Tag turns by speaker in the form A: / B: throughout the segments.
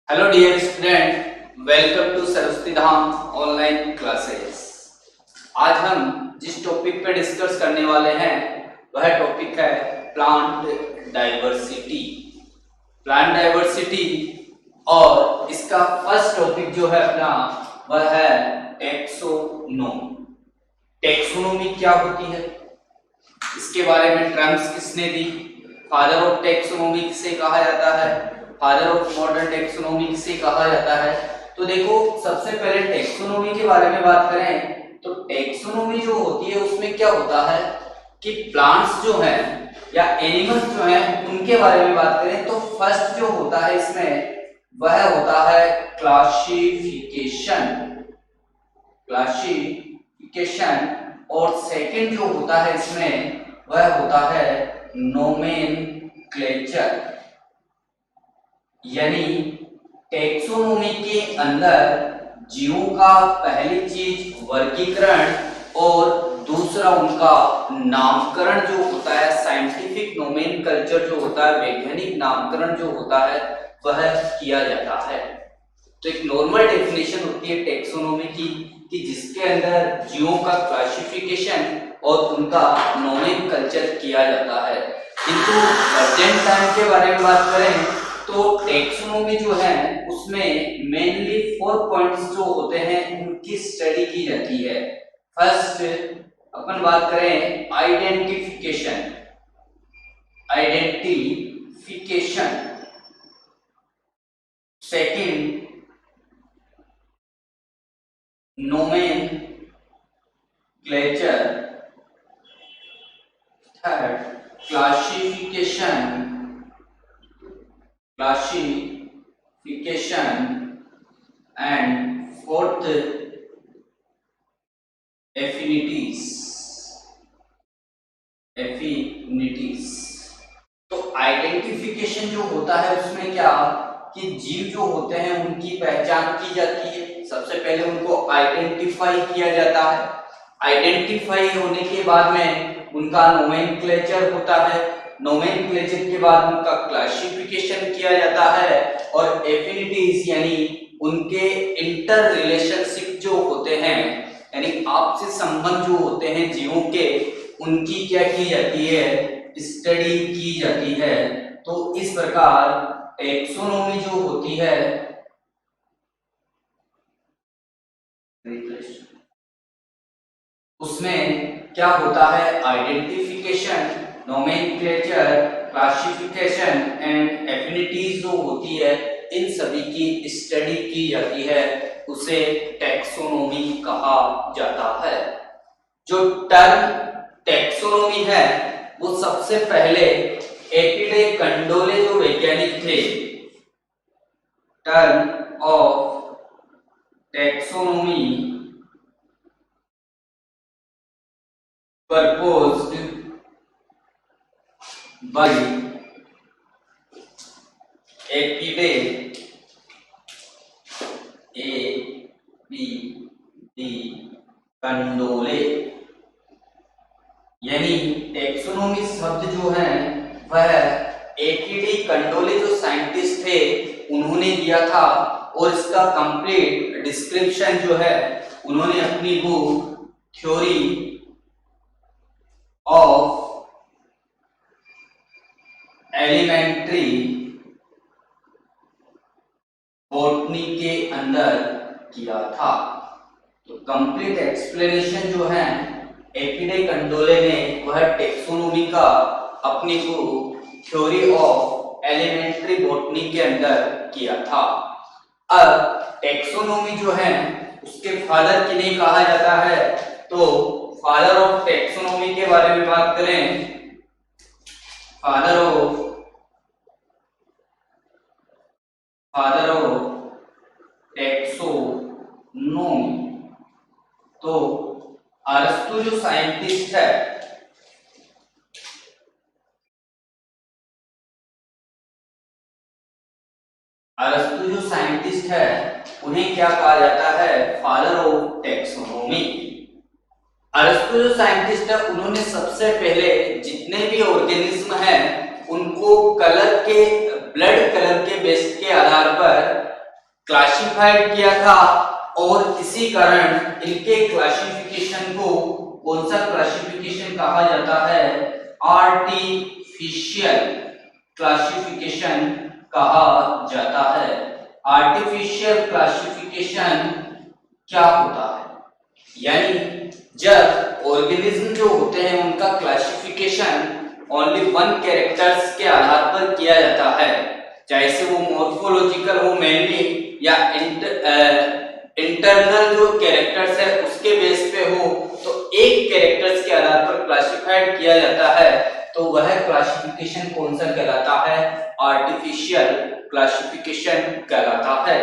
A: Hello dear student, welcome to Saraswati Dham online classes. आज हम जिस टॉपिक पे डिस्कस करने वाले हैं वह टॉपिक है प्लांट डाइवर्सिटी। प्लांट डाइवर्सिटी और इसका फर्स्ट टॉपिक जो है अपना वह है टेक्सोनोमी। टेक्सोनोमी क्या होती है, इसके बारे में टर्म्स किसने दी, फादर ऑफ टेक्सोनोमी किसे कहा जाता है, फादर ऑफ मॉडर्न टेक्सोनोमी किसे कहा जाता है। तो देखो, सबसे पहले टेक्सोनोमी के बारे में बात करें तो टेक्सोनोमी जो होती है उसमें क्या होता है कि प्लांट्स जो हैं या एनिमल्स जो हैं उनके बारे में बात करें तो फर्स्ट जो होता है इसमें वह होता है क्लासिफिकेशन। क्लासिफिकेशन और सेकंड जो होता है इसमें वह होता है नोमेनक्लेचर। यानी टेक्सोनोमी के अंदर जीवों का पहली चीज वर्गीकरण और दूसरा उनका नामकरण जो होता है, साइंटिफिक नोमेनकल्चर जो होता है, वैज्ञानिक नामकरण जो होता है वह किया जाता है। तो एक नॉर्मल डेफिनेशन होती है टेक्सोनोमी की कि जिसके अंदर जीवों का क्लासिफिकेशन और उनका नोमेनकल्चर किया जाता है। किंतु प्रेजेंट टाइम के बारे में बात करें तो टेक्सोनोमी जो है उसमें मेनली 4 पॉइंट्स जो होते हैं उनकी स्टडी की जाती है। फर्स्ट अपन बात करें identification. Second nomenclature, third classification and fourth affinities। तो आइडेंटिफिकेशन जो होता है उसमें क्या कि जीव जो होते हैं उनकी पहचान की जाती है। सबसे पहले उनको आइडेंटिफाई किया जाता है। आइडेंटिफाई होने के बाद में उनका नोमेनक्लेचर होता है। नोमेनक्लेचर के बाद उनका क्लासिफिकेशन किया जाता है और एफिनिटीज यानी उनके इंटर रिलेशनशिप जो होते हैं, यानी आपसी संबंध जो होते हैं जीवों के, उनकी क्या की जाती है, स्टडी की जाती है। तो इस प्रकार टेक्सोनोमी जो होती है उसमें क्या होता है, identification, nomenclature, classification and affinities जो होती है इन सभी की स्टडी की जाती है, उसे टेक्सोनोमी कहा जाता है। जो टर्म टेक्सोनोमी है वो सबसे पहले एपिडे कंडोले जो वैज्ञानिक थे, term of taxonomy proposed by A P de Candolle. यानी टेक्सोनोमी शब्द जो है वह एपिडे कंडोले जो साइंटिस्ट थे उन्होंने दिया था और इसका कंप्लीट डिस्क्रिप्शन जो है उन्होंने अपनी book theory of elementary botany के अंदर किया था। तो कंप्लीट एक्सप्लेनेशन जो है एपिडे कंडोले ने वह टेक्सोनोमी का अपनी book theory of elementary botany के अंदर किया था। अब टेक्सोनोमी जो है उसके फादर किन्हें कहा जाता है, तो फादर ऑफ टेक्सोनोमी के बारे में बात करें, फादर ऑफ टेक्सोनोमी तो अरस्तु जो साइंटिस्ट है, अरस्तु जो साइंटिस्ट है उन्हें क्या कहा जाता है, फादर ऑफ टेक्सोनोमी। अरस्तु जो साइंटिस्ट है उन्होंने सबसे पहले जितने भी ऑर्गेनिज्म हैं उनको कलर के, ब्लड कलर के बेस के आधार पर क्लासिफाइड किया था और इसी कारण इनके क्लासिफिकेशन को कौन सा क्लासिफिकेशन कहा जाता है? आर्टिफिशियल क्लासिफिकेशन कहा जाता है। आर्टिफिशियल क्लासिफिकेशन क्या होता है? यानी जब ऑर्गेनिज्म जो होते हैं उनका क्लासिफिकेशन ओनली वन कैरेक्टर्स के आधार पर किया जाता है, चाहे से वो मॉर्फोलॉजिकल हो मेनली या इंटरनल जो कैरेक्टर्स है उसके बेस पे हो, तो एक कैरेक्टर्स के आधार पर क्लासिफाइड किया जाता है, तो वह क्लासिफिकेशन कौन सा कहलाता है? आर्टिफिशियल क्लासिफिकेशन कहलाता है।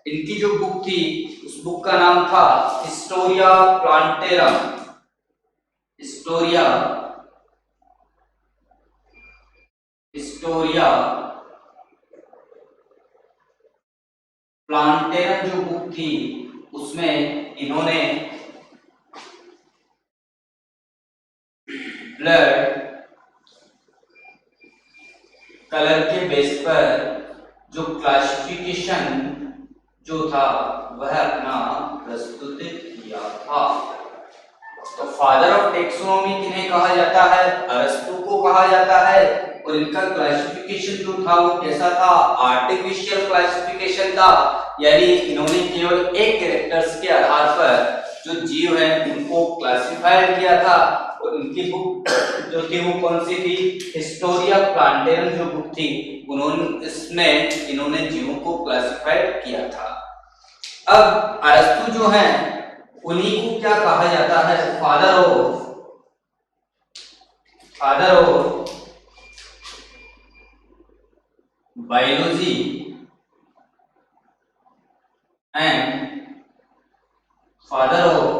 A: इनकी जो बुक थी उस बुक का नाम था हिस्टोरिया प्लांटेरम। हिस्टोरिया प्लांटेरम जो बुक थी उसमें इन्होंने ब्लड कलर के बेस पर जो क्लासिफिकेशन जो था वह अपना प्रस्तुत किया था। तो फादर ऑफ टेक्सोनोमी किन्हें कहा जाता है? अरस्तु को कहा जाता है। और इनका क्लासिफिकेशन जो था वो कैसा था? आर्टिफिशियल क्लासिफिकेशन था, यानी इन्होंने केवल एक कैरेक्टर्स के आधार पर जो जीव है उनको क्लासिफाइड किया था। और इनकी बुक जो थी वो कौन सी थी? हिस्टोरिया प्लांटेरम जो बुक थी उन्होंने इसमें इन्होंने जीवों को क्लासिफाइड किया था। अब अरस्तु जो है उन्हीं को क्या कहा जाता है? Father of biology and father of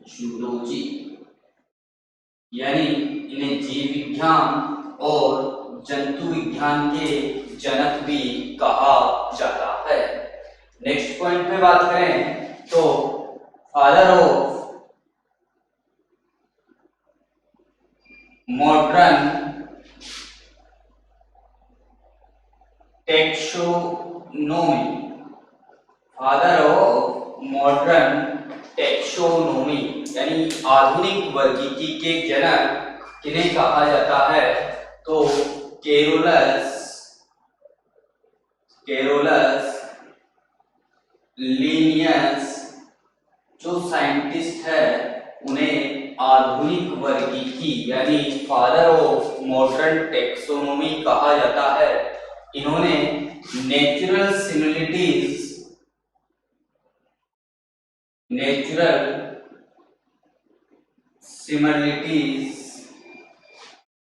A: zoology, यानी इन्हें जीव विज्ञान और जंतु विज्ञान के जनक भी कहा जाता है। नेक्स्ट पॉइंट पे बात करें तो father of modern taxonomy, father of modern taxonomy यानी आधुनिक वर्गीकी के जनक किन्हें कहा जाता है? तो कैरोलस लिनियस जो साइंटिस्ट है उन्हें आधुनिक वर्गीकी यानी फादर ऑफ मॉडर्न टेक्सोनोमी कहा जाता है। इन्होंने नेचुरल सिमिलरिटीज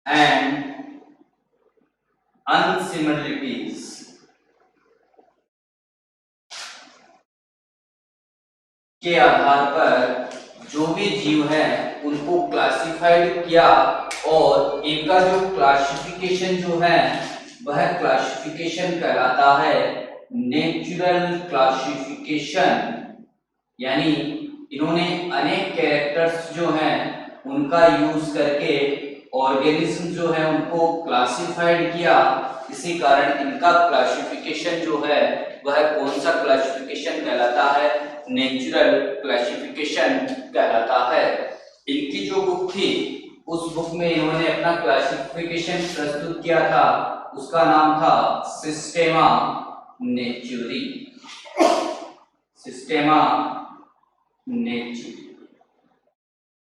A: एंड अनसिमिलरिटीज के आधार पर जो भी जीव है उनको क्लासिफाइड किया, और इनका जो क्लासिफिकेशन जो है वह क्लासिफिकेशन कहलाता है नेचुरल क्लासिफिकेशन। यानी इन्होंने अनेक कैरेक्टर्स जो हैं उनका यूज करके ऑर्गेनिज्म जो है उनको क्लासिफाइड किया, इसी कारण इनका क्लासिफिकेशन जो है वह कौन सा क्लासिफिकेशन कहलाता है? नेचुरल क्लासिफिकेशन कहलाता है। इनकी जो बुक थी उस बुक में इन्होंने अपना क्लासिफिकेशन प्रस्तुत किया था, उसका नाम था सिस्टेमा नेचुरी।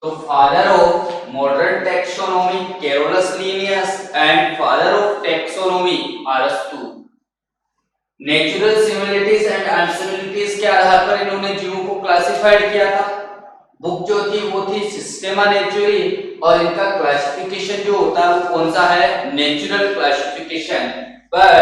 A: तो father of modern taxonomy Carolus Linnaeus and father of taxonomy अरस्तु। नेचुरल सिमिलरिटीज एंड अनसिमिलरिटीज के आधार पर इन्होंने जीवों को क्लासिफाइड किया था। बुक जो थी वो थी सिस्टेमा नेचुरी, और इनका क्लासिफिकेशन जो होता है वो कौन सा है? Natural classification. पर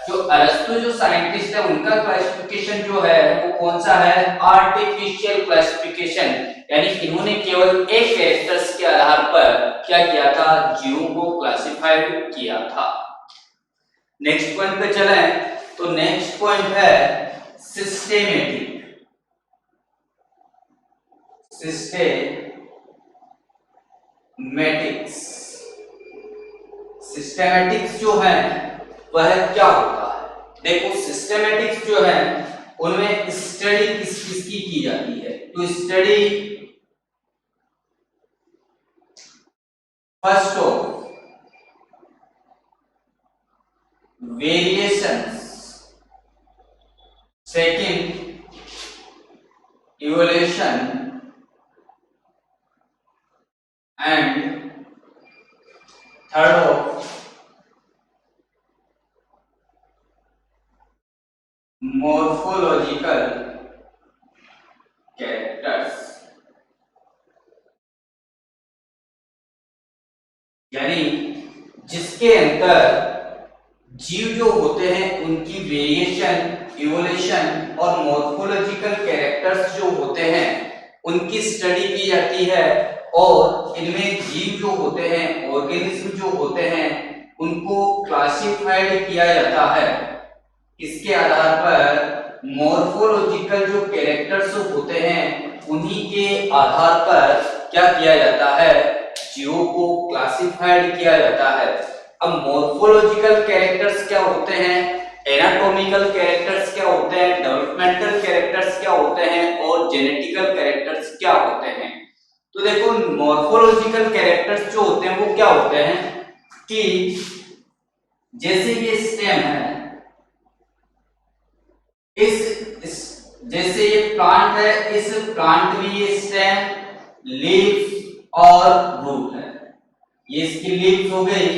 A: जो अरस्तु जो साइंटिस्ट है उनका क्लासिफिकेशन जो है वो कौन सा है? Artificial classification. यानी इन्होंने केवल एक कैरेक्टर्स के आधार पर क्या किया था? जीवों को क्लासिफाइड किया था। नेक्स्ट पॉइंट पे चलें तो नेक्स्ट पॉइंट है सिस्टेमेटिक्स जो है वह क्या होता है? देखो सिस्टमेटिक्स जो है उनमें स्टडी किस किसकी की जाती है, to study first of variations, second evolution and third of morphological characters। यानी जिसके अंदर जीव जो होते हैं उनकी वेरिएशन, इवोल्यूशन और मॉर्फोलॉजिकल कैरेक्टर्स जो होते हैं उनकी स्टडी की जाती है, और इनमें जीव जो होते हैं, ऑर्गेनिज्म जो होते हैं, उनको क्लासिफाइड किया जाता है। इसके आधार पर मॉर्फोलॉजिकल जो कैरेक्टर्स होते हैं उन्हीं के आधार पर क्या किया जाता है, जीवों को क्लासिफाइड किया जाता है। अब मॉर्फोलॉजिकल कैरेक्टर्स क्या होते हैं, एनाटॉमिकल कैरेक्टर्स क्या होते हैं, डेवलपमेंटल कैरेक्टर्स क्या होते हैं और जेनेटिकल कैरेक्टर्स क्या होते हैं। तो देखो मॉर्फोलॉजिकल कैरेक्टर्स जो होते हैं वो क्या होते हैं कि जैसे ये स्टेम है, इस जैसे ये प्लांट है, इस प्लांट में ये स्टेम, लीफ और रूट है। ये इसकी लीफ हो गई,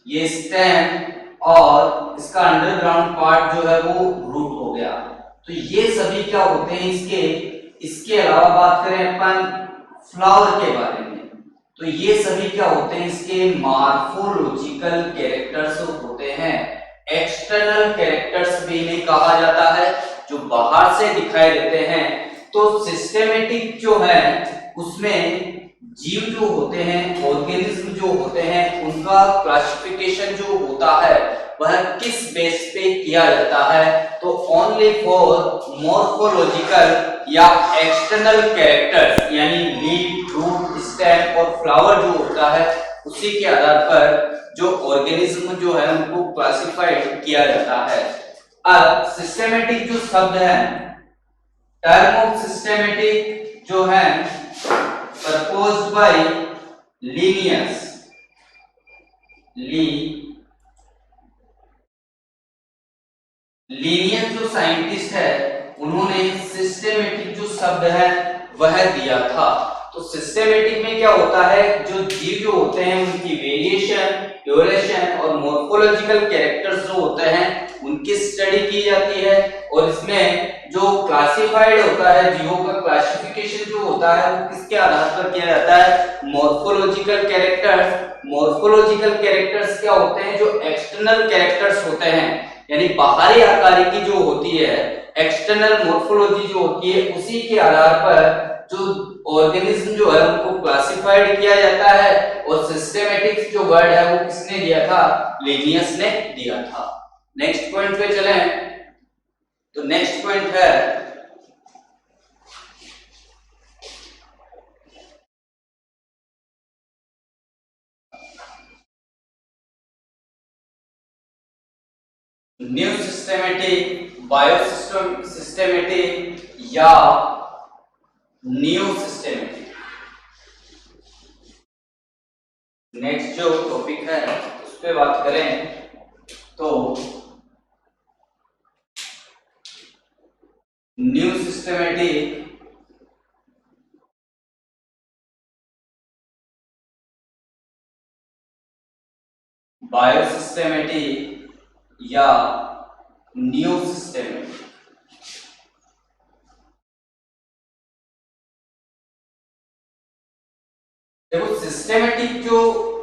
A: ये स्टेम और इसका अंडरग्राउंड पार्ट जो है वो रूट हो गया। तो ये सभी क्या होते हैं इसके। इसके अलावा बात करें अपन फ्लावर के बारे में, तो ये सभी क्या होते हैं इसके मॉर्फोलॉजिकल कैरेक्टर्स होते हैं। एक्सटर्नल कैरेक्टर्स भी इन्हें कहा जाता है, जो बाहर से दिखाई देते हैं। तो सिस्टेमेटिक जो है उसमें जीव जो होते हैं, ऑर्गेनिज्म जो होते हैं, उनका क्लासिफिकेशन जो होता है वह किस बेस पे किया जाता है, तो ओनली फॉर मॉर्फोलॉजिकल या एक्सटर्नल कैरेक्टर्स, यानी लीफ, रूट, स्टेम और फ्लावर जो होता है उसी के आधार पर जो ऑर्गेनिज्म जो है उनको क्लासिफाइड किया जाता है। अब सिस्टेमेटिक जो शब्द है, टर्म ऑफ सिस्टेमेटिक जो है proposed by Linnaeus, लीनियस जो साइंटिस्ट है उन्होंने सिस्टेमेटिक जो शब्द है वह दिया था। तो सिस्टेमेटिक में क्या होता है, जो जीव जो होते हैं उनकी वेरिएशन, ड्यूरेशन और मॉर्फोलॉजिकल कैरेक्टर्स जो होते हैं उनकी स्टडी की जाती है, और इसमें जो क्लासिफाइड होता है, जीवों का क्लासिफिकेशन जो होता है वो किसके आधार पर किया जाता है, मॉर्फोलॉजिकल कैरेक्टर्स। मॉर्फोलॉजिकल कैरेक्टर्स क्या होते हैं, जो एक्सटर्नल कैरेक्टर्स होते हैं, यानी बाहरी आकारिकी जो होती है, एक्सटर्नल मॉर्फोलॉजी जो होती है, उसी के आधार पर जो ऑर्गेनिज्म जो है उनको क्लासिफाइड किया जाता है। और सिस्टेमेटिक्स जो वर्ड है वो किसने दिया था, लिनियस ने दिया था। नेक्स्ट पॉइंट पे चलें, तो नेक्स्ट पॉइंट है न्यू सिस्टेमेटिक, बायोसिस्टम सिस्टेमेटिक या न्यू सिस्टेमेटिक। नेक्स्ट जो टॉपिक है उस पे बात करें तो न्यू सिस्टेमेटिक, बायोसिस्टेमेटिक या न्यू सिस्टेमेटिक। देखो सिस्टेमेटिक जो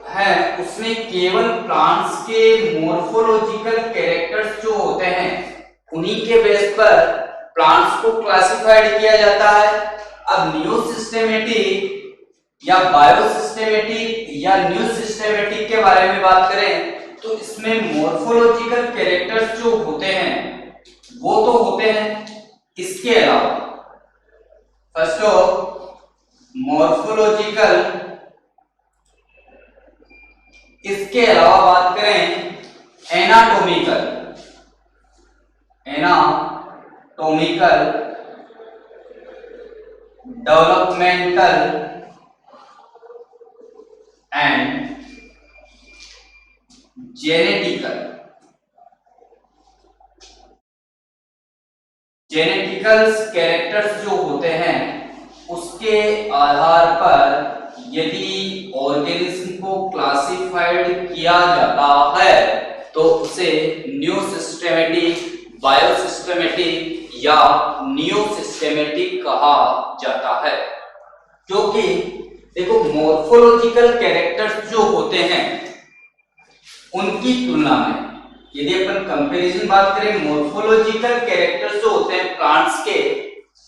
A: है उसमें केवल प्लांट्स के मॉर्फोलॉजिकल कैरेक्टर्स जो होते हैं उन्हीं के बेस पर प्लांट्स को क्लासिफाइड किया जाता है। अब न्यू सिस्टेमेटिक या बायोसिस्टेमेटिक या न्यू सिस्टेमेटिक के बारे में बात करें तो इसमें मॉर्फोलॉजिकल कैरेक्टर्स जो होते हैं वो तो होते हैं, इसके अलावा फर्स्ट ऑफ मॉर्फोलॉजिकल, इसके अलावा बात करें anatomical, anatomical, developmental and genetical characters जो होते हैं उसके आधार पर यदि ऑर्गेनिज्म को क्लासिफाइड किया जाता है तो उसे न्यू सिस्टेमेटिक, बायोसिस्टेमेटिक या न्यू सिस्टेमेटिक कहा जाता है। क्योंकि देखो मॉर्फोलॉजिकल कैरेक्टर्स जो होते हैं उनकी तुलना में यदि अपन कंपैरिजन बात करें, मॉर्फोलॉजिकल कैरेक्टर्स जो होते हैं प्लांट्स के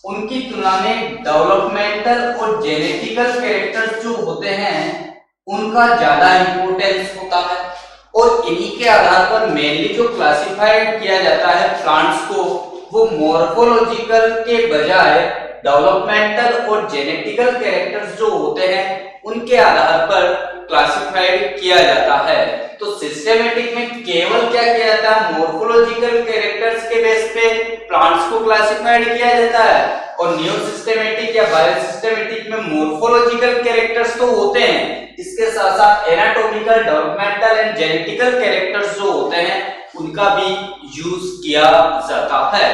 A: उनकी तुलना में डेवलपमेंटल और जेनेटिकल कैरेक्टर्स जो होते हैं उनका ज्यादा इंपॉर्टेंस होता है और इन्हीं के आधार पर मेनली जो क्लासिफाइड किया जाता है प्लांट्स को वो मॉर्फोलॉजिकल के बजाय डेवलपमेंटल और जेनेटिकल कैरेक्टर्स जो होते हैं उनके आधार पर क्लासिफाइड किया जाता है। तो सिस्टेमेटिक में केवल क्या किया जाता है, मॉर्फोलॉजिकल कैरेक्टर्स के बेस पे प्लांट्स को क्लासिफाइड किया जाता है और न्यू सिस्टेमेटिक या बायोसिस्टेमेटिक में मॉर्फोलॉजिकल कैरेक्टर्स तो होते हैं, इसके साथ साथ anatomical, developmental and genetical characters जो होते हैं उनका भी यूज किया जाता है।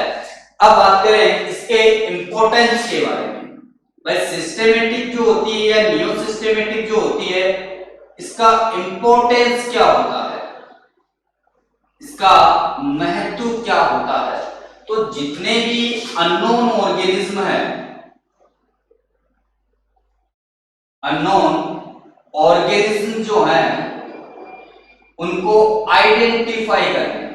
A: अब बात करें इसके इंपॉर्टेंस के बारे में। भाई सिस्टेमेटिक जो होती है या न्यू सिस्टेमेटिक जो होती है इसका इंपॉर्टेंस क्या होता है, इसका महत्व क्या होता है? तो जितने भी अननोन ऑर्गेनिज्म है, अननोन ऑर्गेनिज्म जो है उनको आइडेंटिफाई करना।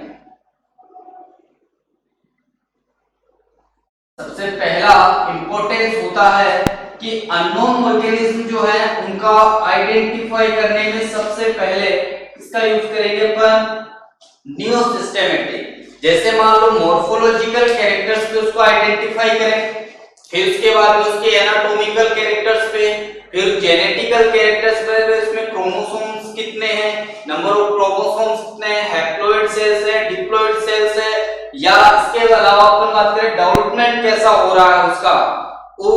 A: सबसे पहला इंपॉर्टेंस होता है कि अननोन ऑर्गेनिज्म जो है उनका आइडेंटिफाई करने में सबसे पहले इसका यूज करेंगे अपन न्यू सिस्टेमेटिक। जैसे मान लो मॉर्फोलॉजिकल कैरेक्टर्स पे उसको आइडेंटिफाई करें, फिर उसके बाद में उसके एनाटॉमिकल कैरेक्टर्स पे, फिर जेनेटिकल कैरेक्टर्स पे, इसमें क्रोमोसोम्स कितने हैं, नंबर ऑफ क्रोमोसोम्स कितने हैं, हैप्लॉइड सेल्स है, डिप्लॉइड सेल्स है, या इसके अलावा अपन बात करें डेवलपमेंट कैसा हो रहा है उसका, वो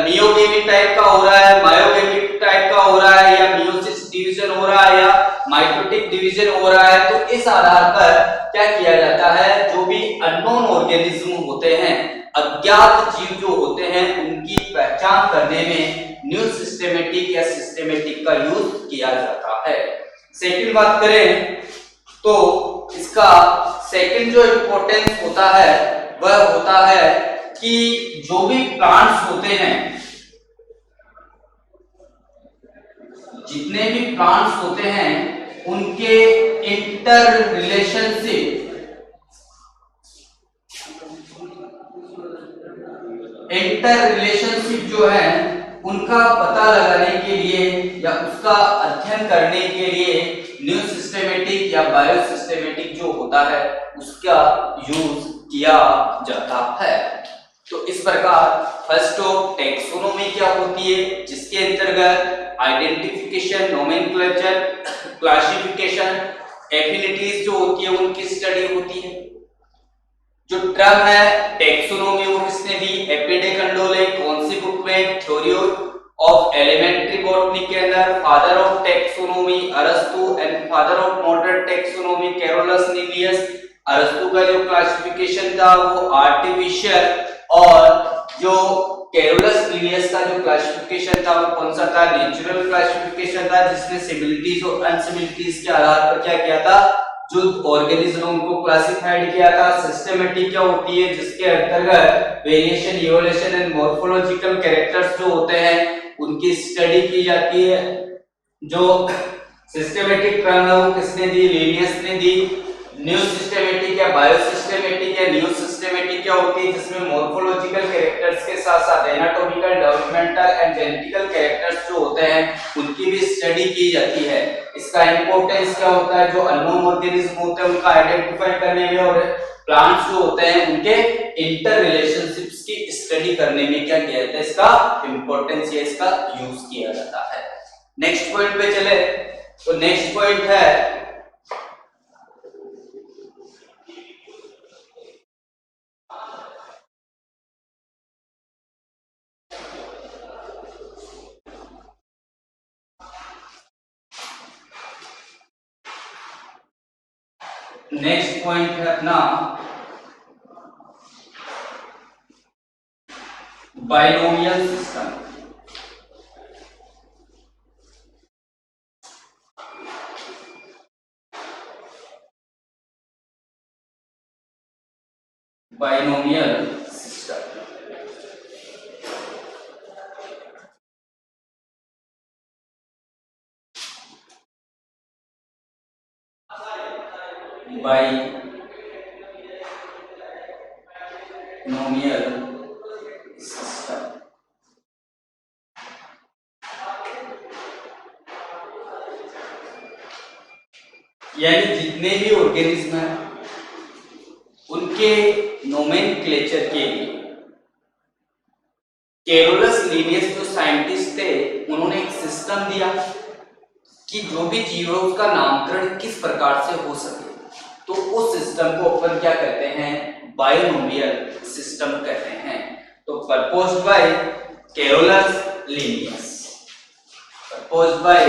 A: मियोगेमिक टाइप का हो रहा है, मायोगेमिक टाइप का हो रहा है, या मियोसिस डिवीजन हो रहा है, या माइटोटिक डिवीजन हो रहा है। तो इस आधार पर क्या किया जाता है, जो भी अननोन ऑर्गेनिज्म होते हैं, अज्ञात जीव जो होते हैं, उनकी पहचान करने में न्यू सिस्टेमेटिक या सिस्टेमेटिक का यूज किया जाता है। सेकंड बात करें तो इसका सेकंड जो इंपॉर्टेंस होता है वह होता है कि जो भी प्लांट्स होते हैं, जितने भी प्लांट्स होते हैं उनके इंटर रिलेशनशिप जो है उनका पता लगाने के लिए या उसका अध्ययन करने के लिए न्यू सिस्टेमेटिक या बायोसिस्टेमेटिक जो होता है उसका यूज किया जाता है। तो इस प्रकार फर्स्ट ऑफ टैक्सोनॉमी क्या होती है, जिसके अंतर्गत आइडेंटिफिकेशन, नोमेनक्लेचर, क्लासिफिकेशन, एफिनिटीज जो होती है उनकी स्टडी होती है। जो टर्म है टैक्सोनॉमी वो किसने दी, एपीडे कंडोले। कौन सी बुक में, थ्योरी ऑफ एलिमेंट्री बॉटनी के अंदर। फादर ऑफ टैक्सोनॉमी अरस्तु and father of modern taxonomy Carolus Linnaeus. अरस्तु का जो क्लासिफिकेशन था वो आर्टिफिशियल, और जो कैरोलस लिनियस का जो क्लासिफिकेशन था वो कौन सा था, नेचुरल क्लासिफिकेशन था, जिसने सिमिलिटीज और अनसिमिलिटीज के आधार पर क्या किया था, जो ऑर्गेनिज्म उनको क्लासिफाइड किया था। सिस्टेमेटिक क्या होती है, जिसके अंतर्गत variation, evolution and morphological characters जो होते हैं उनकी स्टडी की जाती है। जो सिस्टेमेटिक टर्म है वो किसने दी, लिनियस ने दी। न्यू सिस्टेमेटिक या बायोसिस्टेमेटिक या न्यू सिस्टेमेटिक क्या होती है, जिसमें मॉर्फोलॉजिकल कैरेक्टर्स के साथ साथ anatomical, developmental and genetical characters जो होते हैं उनकी भी स्टडी की जाती है। इसका इंपॉर्टेंस क्या होता है, जो अननोन ऑर्गेनिज्म होते हैं उनका आइडेंटिफाई करने में, और प्लांट्स जो होते हैं उनके इंटर रिलेशनशिप्स की स्टडी करने में क्या किया जाता है, इसका इंपॉर्टेंस या इसका यूज किया जाता है। नेक्स्ट पॉइंट पे चले तो नेक्स्ट पॉइंट है नेक्स्ट पॉइंट है अपना binomial system. Binomial system binomial system यानी जितने भी ऑर्गेनिज्म हैं उनके नोमेनक्लेचर के लिए कैरोलस लिनियस जो साइंटिस्ट थे उन्होंने एक सिस्टम दिया कि जो भी जीव है उसका नामकरण किस प्रकार से हो सके, तो उस सिस्टम को अपन क्या कहते हैं, बाइनोमियल सिस्टम कहते हैं। तो proposed by Carolus Linnaeus, proposed by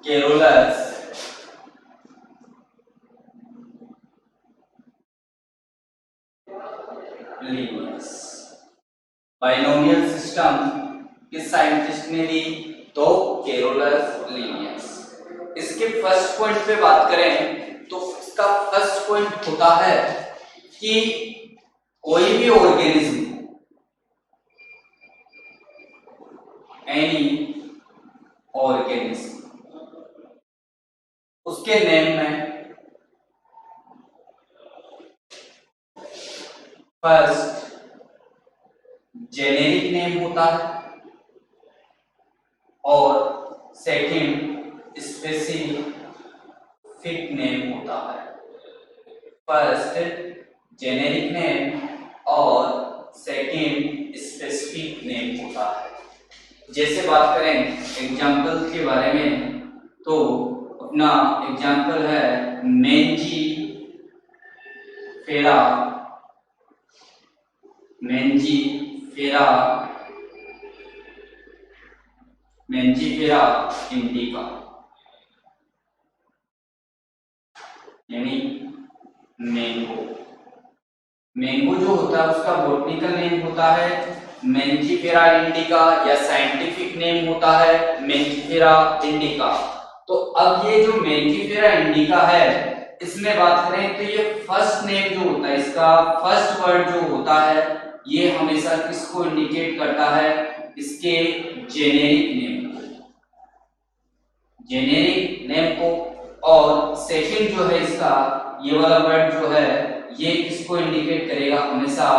A: Carolus Linnaeus. Binomial system किस साइंटिस्ट ने दी, तो कैरोलस लिनियस। इसके फर्स्ट पॉइंट पे बात करें तो इसका फर्स्ट पॉइंट होता है कि कोई भी ऑर्गेनिज्म, एनी ऑर्गेनिज्म, उसके नेम में फर्स्ट जेनेरिक नेम होता है और सेकंड स्पेसिफिक नेम होता है। फर्स्ट जेनेरिक नेम और सेकंड स्पेसिफिक नेम होता है। जैसे बात करें एग्जाम्पल के बारे में तो अपना एग्जाम्पल है मेंजीफेरा, मेंजीफेरा इंडिका, यानी मैंगो। मैंगो जो होता है उसका बॉटनिकल नेम होता है मेंजीफेरा इंडिका या साइंटिफिक नेम होता है मेंजीफेरा इंडिका। तो अब ये जो मेंजीफेरा इंडिका है इसमें बात करें तो ये फर्स्ट नेम जो होता है, इसका फर्स्ट वर्ड जो होता है ये हमेशा किसको इंडिकेट करता है, इसके जेनेरिक नेम को। और सेकंड जो है इसका ये वाला वर्ड जो है ये किसको इंडिकेट करेगा, हमेशा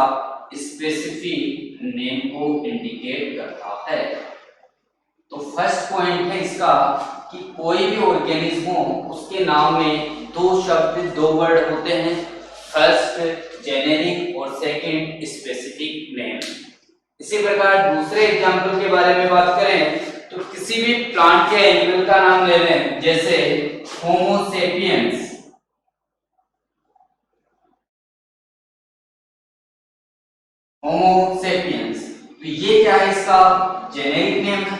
A: स्पेसिफिक नेम को इंडिकेट करता है। तो फर्स्ट पॉइंट है इसका कि कोई भी ऑर्गेनिज्म हो उसके नाम में दो शब्द, दो वर्ड होते हैं, फर्स्ट जेनेरिक और सेकंड स्पेसिफिक नेम। इसी प्रकार दूसरे एग्जांपल के बारे में बात करें तो किसी भी प्लांट के एनिमल का नाम ले लें, जैसे होमो सेपियंस, तो ये क्या है, इसका जेनेरिक नेम है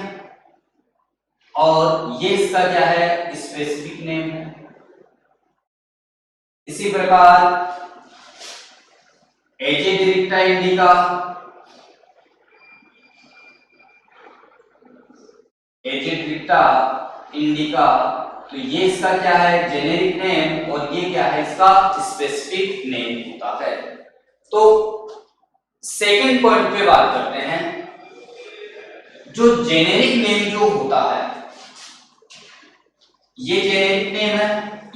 A: और ये इसका क्या है, स्पेसिफिक नेम है। इसी प्रकार एजेडिरिक्टा इंडिका, तो ये इसका क्या है, जेनेरिक नेम और ये क्या है, इसका स्पेसिफिक नेम होता है। तो सेकंड पॉइंट पे बात करते हैं, जो जेनेरिक नेम जो होता है, ये जेनेरिक नेम है,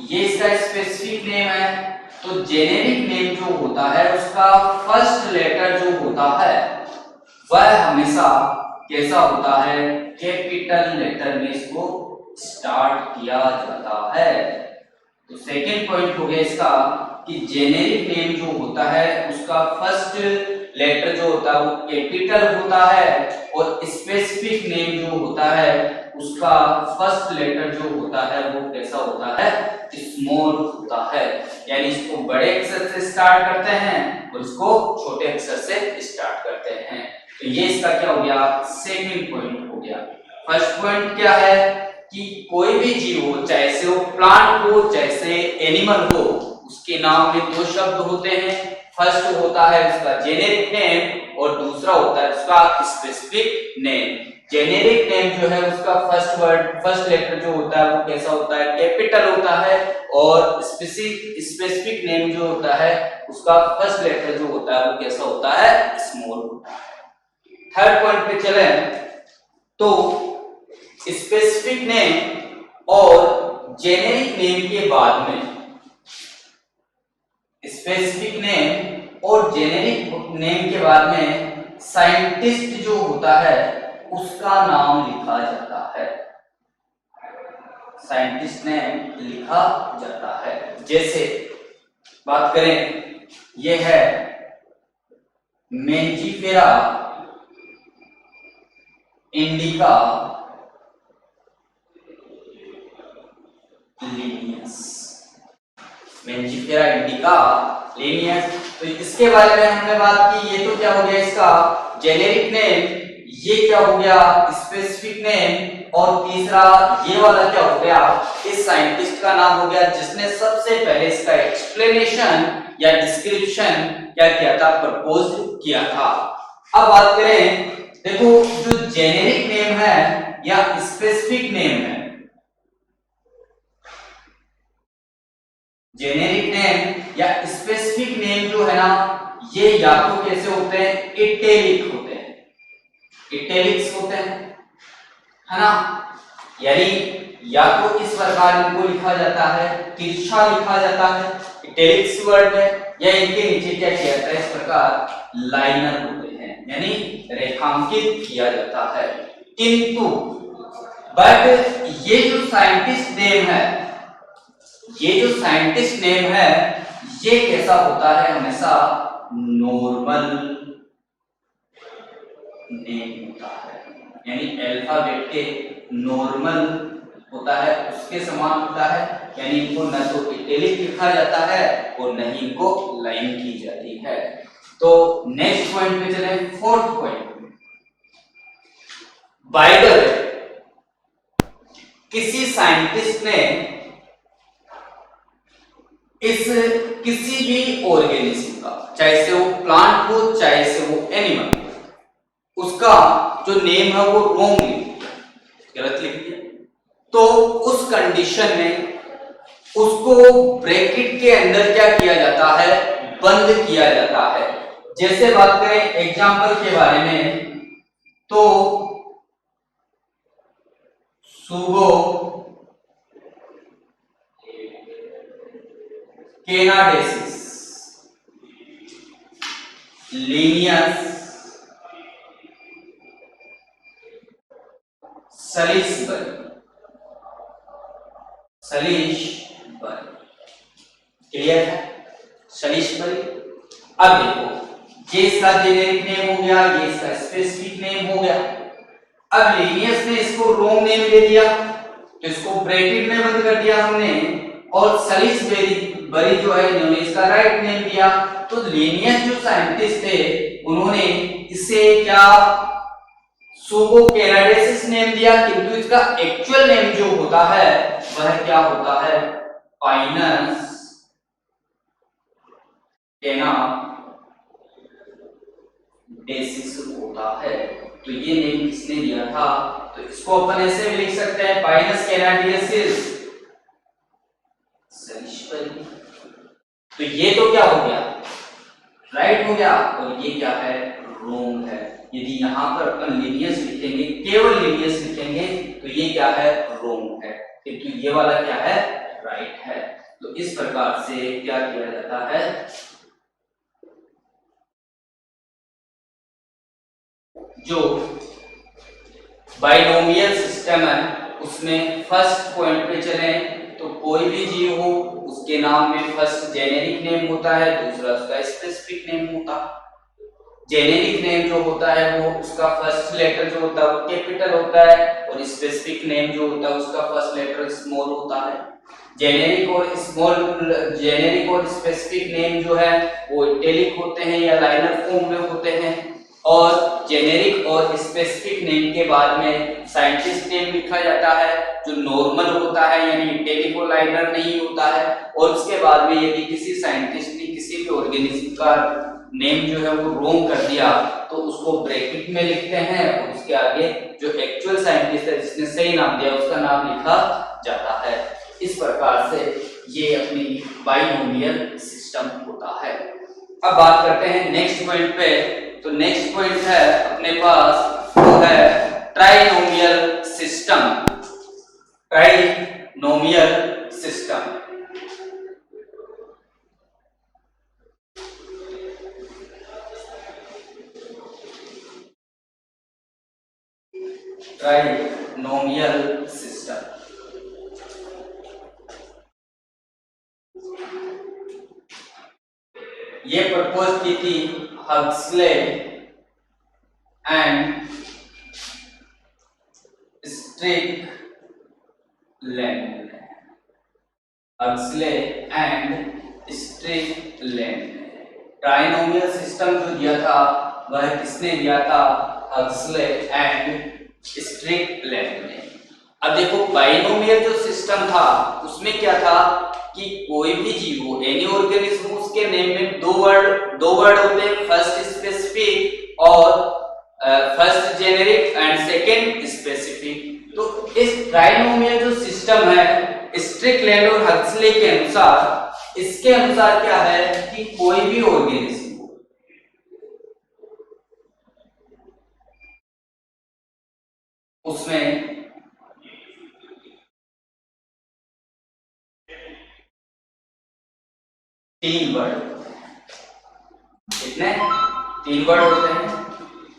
A: ये इसका स्पेसिफिक नेम है। तो जेनेरिक नेम जो होता है उसका फर्स्ट लेटर जो होता है वह हमेशा कैसा होता है, कैपिटल लेटर में इसको स्टार्ट किया जाता है। तो सेकंड पॉइंट हो गया इसका कि जेनेरिक नेम जो होता है उसका फर्स्ट लेटर जो होता है वो कैपिटल होता है और स्पेसिफिक नेम जो होता है उसका फर्स्ट लेटर जो होता है वो कैसा होता है, स्मॉल होता है। यानी इसको बड़े अक्षर से स्टार्ट करते हैं और इसको छोटे अक्षर से स्टार्ट करते हैं। तो ये इसका क्या हो गया, सेकंड पॉइंट हो गया। फर्स्ट पॉइंट क्या है कि कोई भी जीव हो, चाहे से वो प्लांट हो चाहे से एनिमल हो, उसके नाम में दो शब्द होते हैं। फर्स्ट होता है उसका जेनेरिक नेम और दूसरा होता है उसका स्पेसिफिक नेम। जेनेरिक नेम जो है उसका फर्स्ट लेटर जो होता है वो कैसा होता है, कैपिटल होता है, और स्पेसिफिक नेम जो होता है उसका फर्स्ट लेटर जो होता है वो कैसा होता है, स्मॉल होता है। थर्ड पॉइंट पे चले तो स्पेसिफिक नेम और जेनेरिक नेम के बाद में, स्पेसिफिक नेम और जेनेरिक नेम के बाद में साइंटिस्ट जो होता है उसका नाम लिखा जाता है, साइंटिस्ट नेम लिखा जाता है। जैसे बात करें, यह है मेंजिफेरा इंडिका लीनियस, मेंजिफेरा इंडिका लीनियस। तो इसके बारे में हमने बात की, ये तो क्या हो गया इसका जेनेरिक नेम, ये क्या हो गया स्पेसिफिक नेम, और तीसरा ये वाला क्या हो गया, इस साइंटिस्ट का नाम हो गया जिसने सबसे पहले इसका एक्सप्लेनेशन या डिस्क्रिप्शन क्या किया था, प्रपोज किया था। अब बात करें, देखो जो जेनेरिक नेम है या स्पेसिफिक नेम है, जेनेरिक नेम या स्पेसिफिक नेम जो है ना, ये या तो कैसे होते हैं, इटैलिक होते हैं, इटैलिक्स होते हैं, है ना, यानी या तो इस प्रकार इनको लिखा जाता है, तिरछा लिखा जाता है इटैलिक्स वर्ड में, या इनके नीचे क्या किया जाता है, इस प्रकार लाइनर होते हैं, यानी रेखांकित किया जाता है। किंतु बट ये जो साइंटिस्ट नेम है, ये जो साइंटिस्ट नेम है, ये कैसा होता है, हमेशा नॉर्मल नेम होता है, यानी अल्फाबेट के नॉर्मल होता है, उसके समान होता है, यानी इनको न तो इटैलिक लिखा जाता है और न ही इनको लाइन की जाती है। तो नेक्स्ट पॉइंट पे चले, fourth point, by the way किसी साइंटिस्ट ने इस किसी भी ऑर्गेनिज्म का, चाहे से वो प्लांट हो चाहे से वो एनिमल, उसका जो नेम है वो रॉन्ग लिख दिया, गलत लिख दिया, तो उस कंडीशन में उसको ब्रैकेट के अंदर क्या किया जाता है, बंद किया जाता है। जैसे बात करें एग्जाम्पल के बारे में, तो सुगो केनाडेसिस, लीनियस सलिसबरी, क्लियर है, सलिसबरी। अब देखो ये इसका जेनेरिक नेम हो गया, ये इसका स्पेसिफिक नेम हो गया। अब लीनियस ने इसको रॉन्ग नेम दे दिया, तो इसको ब्रैकेट में बंद कर दिया हमने, और सलिसबरी जो है इन्होंने इसका राइट नेम दिया। तो लीनियस जो साइंटिस्ट थे उन्होंने इसे क्या सुगो केनाडेसिस नेम दिया, किंतु इसका एक्चुअल नेम जो होता है वह क्या होता है, पाइनस केनाडेसिस होता है। तो ये नेम किसने दिया था, तो इसको अपन ऐसे भी लिख सकते हैं, पाइनस केनाडेसिस सलिसबरी। तो ये तो क्या हो गया, राइट हो गया, और ये क्या है, रॉन्ग है। यदि यहां पर अपन लीनियस लिखेंगे, केवल लीनियस लिखेंगे, तो ये क्या है, रॉन्ग है, क्योंकि ये वाला क्या है, राइट है। तो इस प्रकार से क्या किया जाता है, जो बाइनोमियल सिस्टम है उसमें फर्स्ट पॉइंट पे चले, तो कोई भी जीव हो उसके नाम में फर्स्ट जेनेरिक नेम होता है, दूसरा उसका स्पेसिफिक नेम होता है। जेनेरिक नेम जो होता है वो उसका फर्स्ट लेटर जो होता है वो कैपिटल होता है, और स्पेसिफिक नेम जो होता है उसका फर्स्ट लेटर स्मॉल होता है। जेनेरिक और स्पेसिफिक नेम जो है वो इटैलिक होते हैं या लाइनर फॉर्म में होते हैं, और जेनेरिक और स्पेसिफिक नेम के बाद में साइंटिस्ट नेम लिखा जाता है जो नॉर्मल होता है, यानी टेलिकोलाइनर नहीं होता है। और उसके बाद में यदि किसी साइंटिस्ट ने किसी भी ऑर्गेनिज्म का नेम जो है वो रॉन्ग कर दिया तो उसको ब्रैकेट में लिखते हैं और उसके आगे जो एक्चुअल साइंटिस्ट है जिसने सही नाम दिया उसका नाम लिखा जाता है। इस प्रकार से ये अपनी बाइनोमियल सिस्टम होता है। अब बात करते हैं नेक्स्ट पॉइंट पे। तो नेक्स्ट पॉइंट है अपने पास वो है trinomial system. Trinomial system trinomial system ये प्रपोज की थी Huxley and Strickland. Huxley and Strickland trinomial system जो दिया था वह किसने दिया था? हक्सले एंड स्ट्रिकलैंड ने। अब देखो बाइनोमियल जो सिस्टम था उसमें क्या था कि कोई भी जीव हो, एनी ऑर्गेनिज्म, उसके नेम में दो वर्ड होते हैं, फर्स्ट स्पेसिफिक और first generic and second specific. तो इस ट्राइनोमियल जो सिस्टम है स्ट्रिकलैंड और हक्सले के अनुसार, इसके अनुसार क्या है कि कोई भी ऑर्गेनिज्म उसमें तीन वर्ड, कितने? तीन वर्ड होते हैं।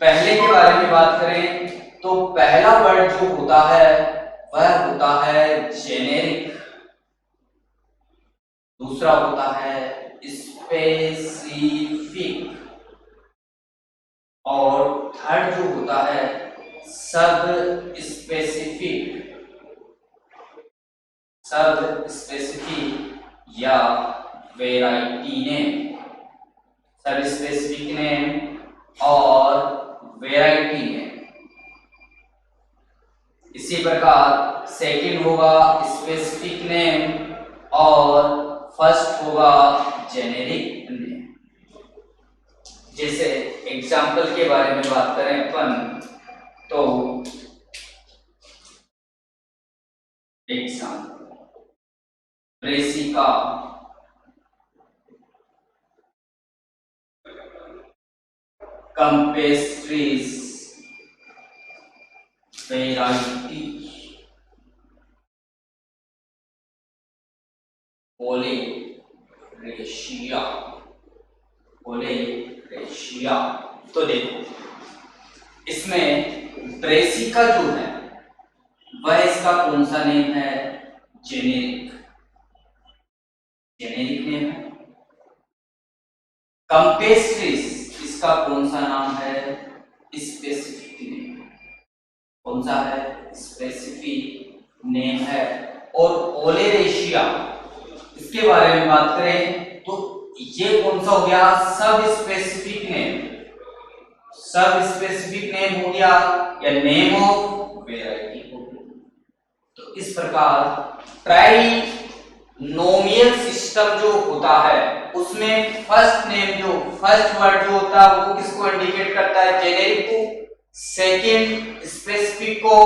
A: पहले के बारे में बात करें तो पहला वर्ड जो होता है वह होता है जेनेरिक, दूसरा होता है स्पेसिफिक और थर्ड जो होता है सब स्पेसिफिक या वेराइटी नेम। सब स्पेसिफिक नेम और वेराइटी नेम। इसी प्रकार सेकंड होगा स्पेसिफिक नेम और फर्स्ट होगा जेनेरिक नेम। जैसे एग्जाम्पल के बारे में बात करें अपन तो एग्जाम्पल ब्रेसिका, कैम्पेस्ट्रिस वेराइटी, ओलेरेशिया। तो देखो इसमें ब्रेसिका जो है वह इसका कौन सा नेम है? जेनेरिक नेम है। कैम्पेस्ट्रिस इसका कौन सा नाम है? Specific name. कौन सा है? स्पेसिफिक नेम है। और ओलेरेशिया इसके बारे में बात करें तो ये कौन सा हो गया? सब स्पेसिफिक नेम हो गया या नेम ऑफ वेराइटी हो गया। तो इस प्रकार ट्राइनोमियल सिस्टम जो होता है उसमें फर्स्ट वर्ड जो होता है वो किसको इंडिकेट करता है? जेनेरिक को, सेकंड स्पेसिफिक को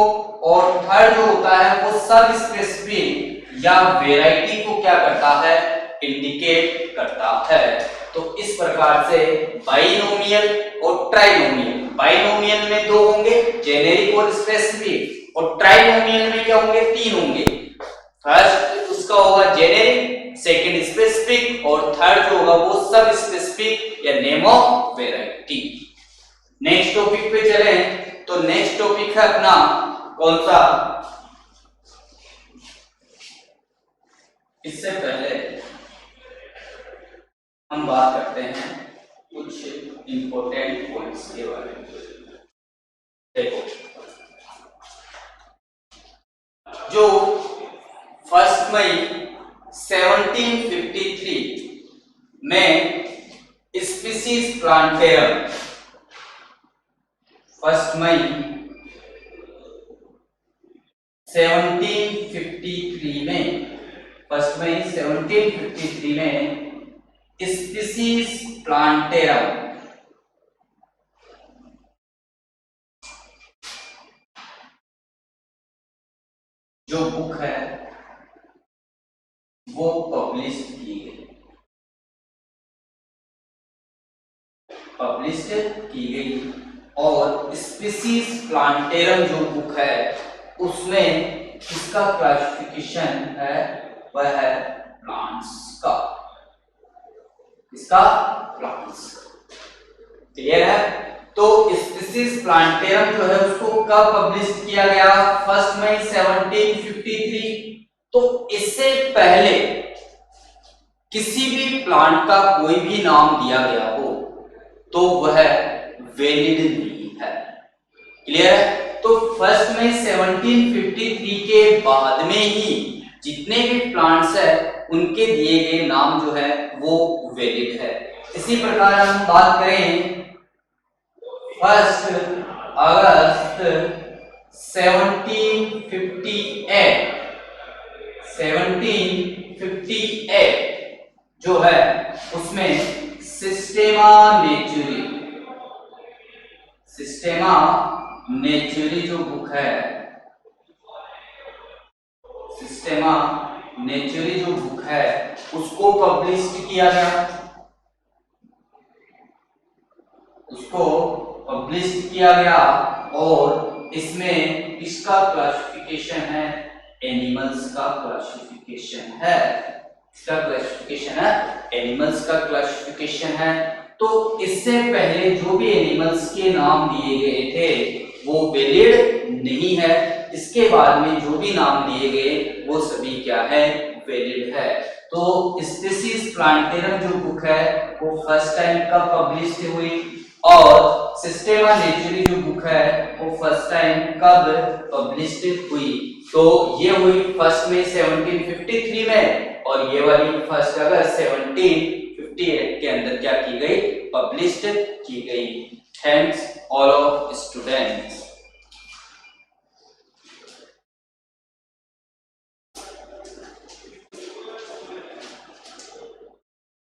A: और थर्ड जो होता है वो सब स्पेसिफिक या वेराइटी को क्या करता है? इंडिकेट करता है। तो इस प्रकार से बाइनोमियल और ट्राइनोमियल, बाइनोमियल में दो होंगे जेनेरिक और स्पेसिफिक और ट्राइनोमियल में क्या होंगे? तीन होंगे। फर्स्ट उसका होगा जेनेरिक, सेकंड स्पेसिफिक और थर्ड जो होगा वो सब स्पेसिफिक या name of variety. Next topic पे चलें तो नेक्स्ट टॉपिक है अपना कौन सा? इससे पहले हम बात करते हैं कुछ इंपॉर्टेंट पॉइंट्स के बारे में। देखो जो 1 मई 1753 में स्पीसीज प्लांटेरम, 1 मई 1753 में, 1 मई 1753 में स्पीसीज प्लांटेरम जो बुक है वो पब्लिश की गई और स्पीसीज प्लांटेरम जो बुक है उसमें किसका क्लासिफिकेशन है, वह है प्लांट्स का। इसका प्लांट्स क्लियर है। तो स्पीसीज प्लांटेरम जो है उसको कब पब्लिश किया गया, 1 मई 1753। तो इससे पहले किसी भी प्लांट का कोई भी नाम दिया गया हो तो वह वैलिड नहीं है। क्लियर है। तो 1 मई 1753 के बाद में ही जितने भी प्लांट्स है उनके दिए गए नाम जो है वो वैलिड है। इसी प्रकार हम बात करें 1 अगस्त 1758 जो है उसमें सिस्टेमा नेचुरी जो बुक है, सिस्टेमा नेचुरी जो बुक है उसको पब्लिश किया गया, और इसमें किसका क्लासिफिकेशन है, एनिमल्स का क्लासिफिकेशन है। इसका क्लासिफिकेशन है, एनिमल्स का क्लासिफिकेशन है। तो इससे पहले जो भी एनिमल्स के नाम दिए गए थे वो वैलिड नहीं है। इसके बाद में जो भी नाम दिए गए वो सभी क्या है, वैलिड है। तो स्पीसीज प्लांटेरम जो बुक है वो फर्स्ट टाइम कब पब्लिश हुई और सिस्टेमा नेचुरी जो बुक है वो फर्स्ट टाइम कब पब्लिश हुई। तो ये हुई 1 मई 1753 में और ये वाली 1 अगस्त 1758 के अंदर क्या की गई, पब्लिश की गई। Thanks all of students.